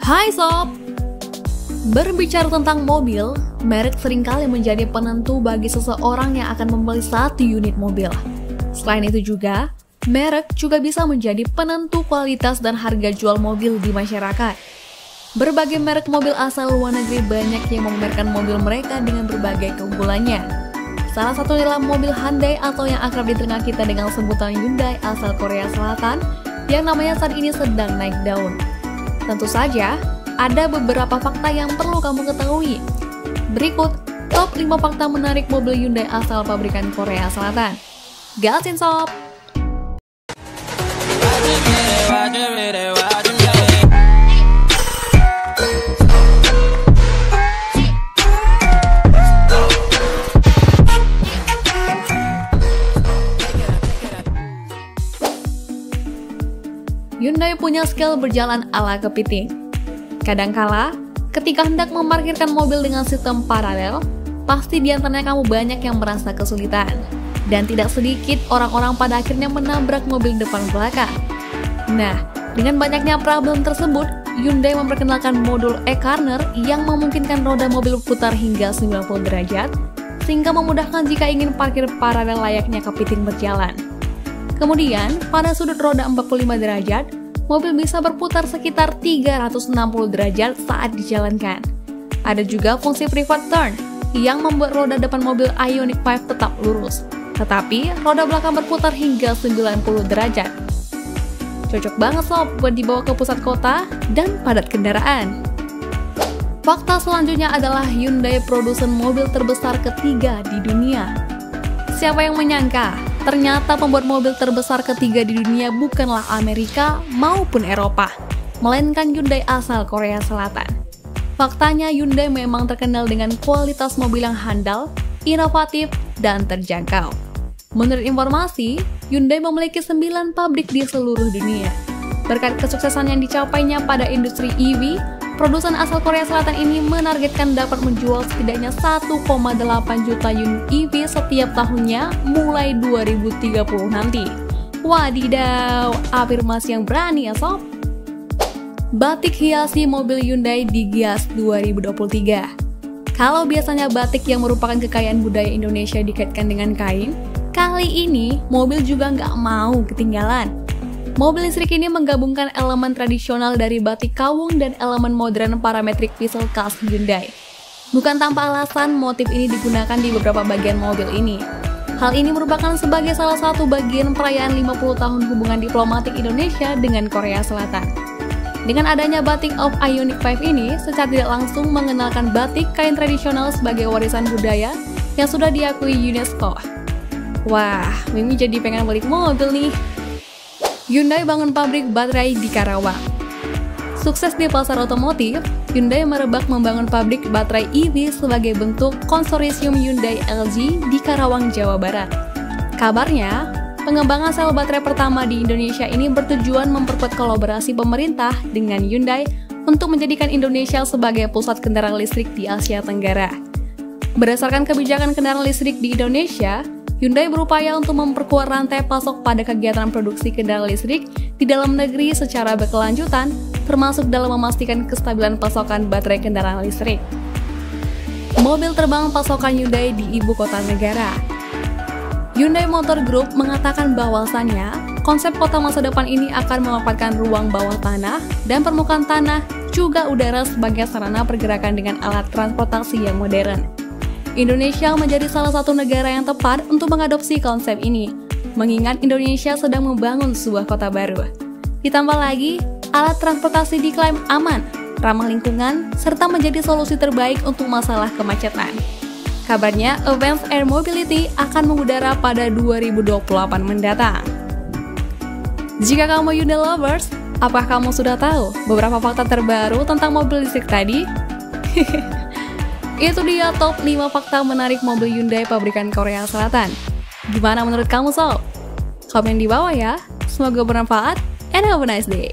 Hai sob! Berbicara tentang mobil, merek seringkali menjadi penentu bagi seseorang yang akan membeli satu unit mobil. Selain itu juga, merek juga bisa menjadi penentu kualitas dan harga jual mobil di masyarakat. Berbagai merek mobil asal luar negeri banyak yang memamerkan mobil mereka dengan berbagai keunggulannya. Salah satu adalah mobil Hyundai atau yang akrab di telinga kita dengan sebutan Hyundai asal Korea Selatan yang namanya saat ini sedang naik daun. Tentu saja, ada beberapa fakta yang perlu kamu ketahui. Berikut top 5 fakta menarik mobil Hyundai asal pabrikan Korea Selatan. Gasin sob! Hyundai punya skill berjalan ala kepiting. Kadangkala, ketika hendak memarkirkan mobil dengan sistem paralel, pasti di antaranya kamu banyak yang merasa kesulitan. Dan tidak sedikit orang-orang pada akhirnya menabrak mobil depan belakang. Nah, dengan banyaknya problem tersebut, Hyundai memperkenalkan modul e-corner yang memungkinkan roda mobil putar hingga 90 derajat, sehingga memudahkan jika ingin parkir paralel layaknya kepiting berjalan. Kemudian, pada sudut roda 45 derajat, mobil bisa berputar sekitar 360 derajat saat dijalankan. Ada juga fungsi pivot turn yang membuat roda depan mobil Ioniq 5 tetap lurus, tetapi roda belakang berputar hingga 90 derajat. Cocok banget sob buat dibawa ke pusat kota dan padat kendaraan. Fakta selanjutnya adalah Hyundai produsen mobil terbesar ketiga di dunia. Siapa yang menyangka? Ternyata pembuat mobil terbesar ketiga di dunia bukanlah Amerika maupun Eropa, melainkan Hyundai asal Korea Selatan. Faktanya Hyundai memang terkenal dengan kualitas mobil yang handal, inovatif, dan terjangkau. Menurut informasi, Hyundai memiliki 9 pabrik di seluruh dunia. Berkat kesuksesan yang dicapainya pada industri EV, produsen asal Korea Selatan ini menargetkan dapat menjual setidaknya 1,8 juta unit EV setiap tahunnya mulai 2030 nanti. Wadidaw, afirmasi yang berani ya sob. Batik hiasi mobil Hyundai di Gias 2023. Kalau biasanya batik yang merupakan kekayaan budaya Indonesia dikaitkan dengan kain, kali ini mobil juga nggak mau ketinggalan. Mobil listrik ini menggabungkan elemen tradisional dari batik kawung dan elemen modern parametric pistol khas Hyundai. Bukan tanpa alasan, motif ini digunakan di beberapa bagian mobil ini. Hal ini merupakan sebagai salah satu bagian perayaan 50 tahun hubungan diplomatik Indonesia dengan Korea Selatan. Dengan adanya batik of Ioniq 5 ini, secara tidak langsung mengenalkan batik kain tradisional sebagai warisan budaya yang sudah diakui UNESCO. Wah, Mimi jadi pengen balik mobil nih. Hyundai bangun pabrik baterai di Karawang. Sukses di pasar otomotif, Hyundai merebak membangun pabrik baterai EV sebagai bentuk konsorsium Hyundai LG di Karawang, Jawa Barat. Kabarnya, pengembangan sel baterai pertama di Indonesia ini bertujuan memperkuat kolaborasi pemerintah dengan Hyundai untuk menjadikan Indonesia sebagai pusat kendaraan listrik di Asia Tenggara. Berdasarkan kebijakan kendaraan listrik di Indonesia, Hyundai berupaya untuk memperkuat rantai pasok pada kegiatan produksi kendaraan listrik di dalam negeri secara berkelanjutan, termasuk dalam memastikan kestabilan pasokan baterai kendaraan listrik. Mobil terbang pasokan Hyundai di ibu kota negara. Hyundai Motor Group mengatakan bahwasannya konsep kota masa depan ini akan memanfaatkan ruang bawah tanah dan permukaan tanah juga udara sebagai sarana pergerakan dengan alat transportasi yang modern. Indonesia menjadi salah satu negara yang tepat untuk mengadopsi konsep ini, mengingat Indonesia sedang membangun sebuah kota baru. Ditambah lagi, alat transportasi diklaim aman, ramah lingkungan, serta menjadi solusi terbaik untuk masalah kemacetan. Kabarnya, Advanced Air Mobility akan mengudara pada 2028 mendatang. Jika kamu Hyundai lovers, apakah kamu sudah tahu beberapa fakta terbaru tentang mobil listrik tadi? Itu dia top 5 fakta menarik mobil Hyundai pabrikan Korea Selatan. Gimana menurut kamu sob? Komen di bawah ya. Semoga bermanfaat and have a nice day.